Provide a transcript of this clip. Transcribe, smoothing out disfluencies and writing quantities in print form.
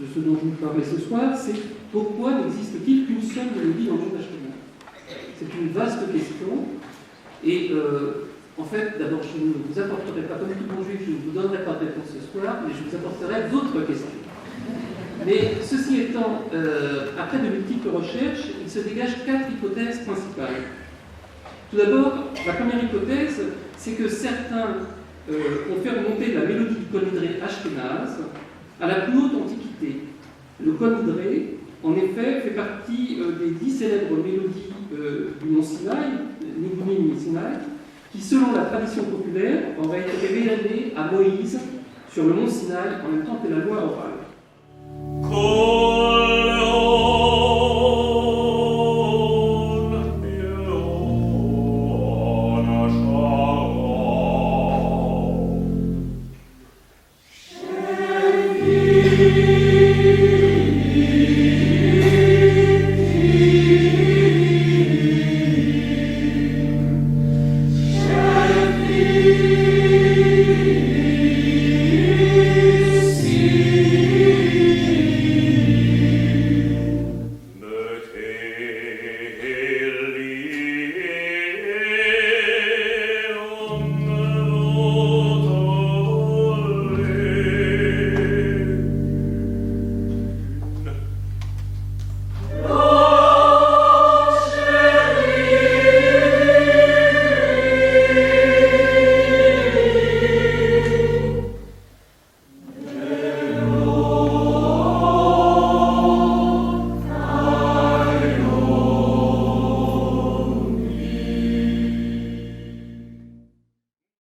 de ce dont je vous parle ce soir, c'est pourquoi n'existe-t-il qu'une seule mélodie dans le monde ashkénaze? C'est une vaste question, et en fait, d'abord, je ne vous apporterai pas, comme tout bon juif, je ne vous donnerai pas de réponse ce soir, mais je vous apporterai d'autres questions. Mais ceci étant, après de multiples recherches, il se dégage 4 hypothèses principales. Tout d'abord, la première hypothèse, c'est que certains ont fait remonter la mélodie du Kol Nidré ashkénaze à la plus haute antiquité. Le Kol Nidré, en effet, fait partie des 10 célèbres mélodies du mont Sinaï, Nigunim Sinaï, qui, selon la tradition populaire, aurait été révélée à Moïse sur le mont Sinaï en même temps que la loi orale.